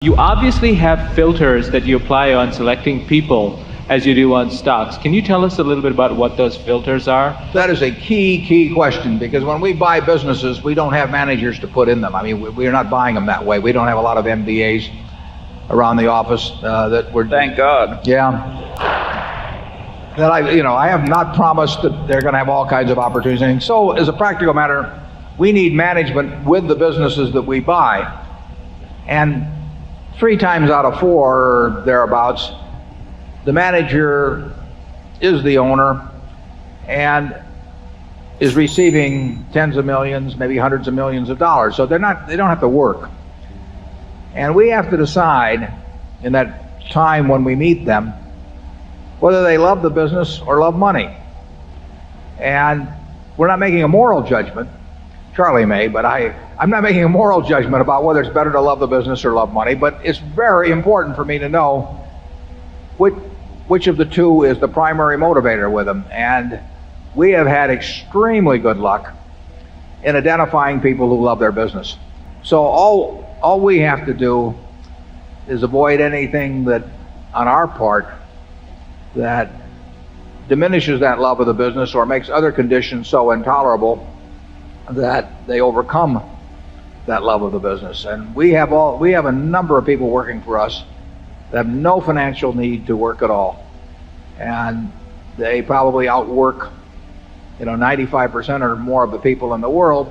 You obviously have filters that you apply on selecting people as you do on stocks. Can you tell us a little bit about what those filters are? That is a key question, because when we buy businesses, we don't have managers to put in them. I mean, we're not buying them that way. We don't have a lot of MBAs around the office that we're... Thank God. Yeah. That I have not promised that they're going to have all kinds of opportunities. So, as a practical matter, we need management with the businesses that we buy. And 3 times out of 4 or thereabouts, the manager is the owner and is receiving tens of millions, maybe hundreds of millions of dollars. So they don't have to work. And we have to decide in that time when we meet them whether they love the business or love money. And we're not making a moral judgment. Charlie may, but I'm not making a moral judgment about whether it's better to love the business or love money, but it's very important for me to know which of the two is the primary motivator with them. And we have had extremely good luck in identifying people who love their business. So all we have to do is avoid anything that, on our part, that diminishes that love of the business or makes other conditions so intolerable that they overcome that love of the business. And we have a number of people working for us that have no financial need to work at all, and they probably outwork 95% or more of the people in the world,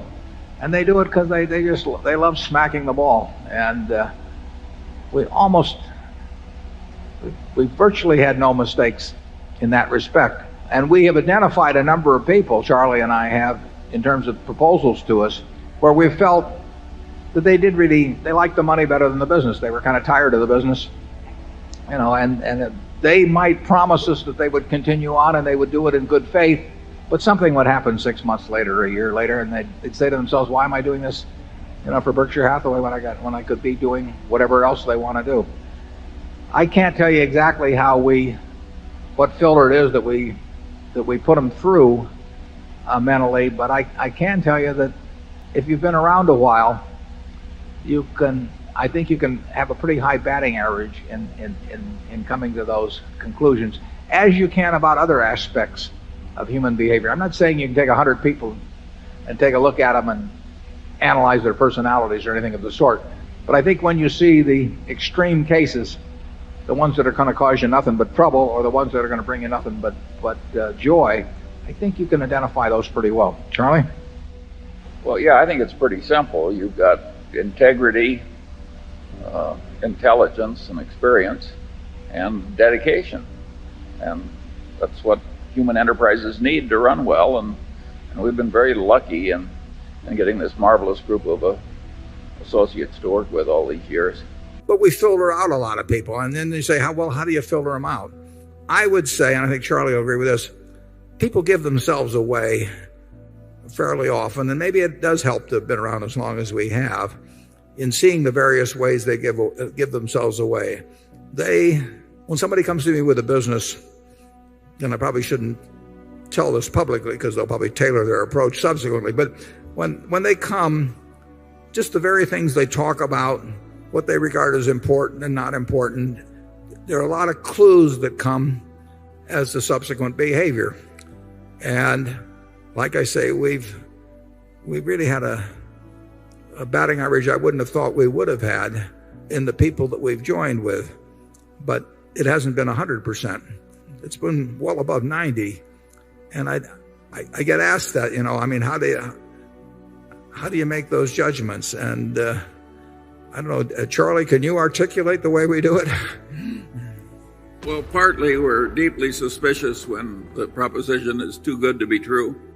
and they do it because they love smacking the ball. And we virtually had no mistakes in that respect. And we have identified a number of people, Charlie and I have, in terms of proposals to us, where we felt that they liked the money better than the business. They were kind of tired of the business, and they might promise us that they would continue on and they would do it in good faith, but something would happen 6 months later or a year later, and they'd say to themselves, why am I doing this for Berkshire Hathaway when I could be doing whatever else they want to do? I can't tell you exactly what filter it is that we put them through mentally, but I can tell you that if you've been around a while, I think you can have a pretty high batting average in coming to those conclusions, as you can about other aspects of human behavior. I'm not saying you can take 100 people and take a look at them and analyze their personalities or anything of the sort, but I think when you see the extreme cases, the ones that are going to cause you nothing but trouble, or the ones that are going to bring you nothing but joy, I think you can identify those pretty well. Charlie? Well, yeah, I think it's pretty simple. You've got integrity, intelligence and experience, and dedication. And that's what human enterprises need to run well. And we've been very lucky in getting this marvelous group of associates to work with all these years. But we filter out a lot of people. And then they say, how do you filter them out? I would say, and I think Charlie will agree with this, people give themselves away fairly often, and maybe it does help to have been around as long as we have, in seeing the various ways they give themselves away. When somebody comes to me with a business, and I probably shouldn't tell this publicly because they'll probably tailor their approach subsequently, but when they come, just the very things they talk about, what they regard as important and not important, there are a lot of clues that come as to subsequent behavior. And like I say, we've really had a batting average I wouldn't have thought we would have had in the people that we've joined with, but it hasn't been 100%. It's been well above 90. And I get asked that, how do you make those judgments? And I don't know, Charlie, can you articulate the way we do it? Well, partly we're deeply suspicious when the proposition is too good to be true.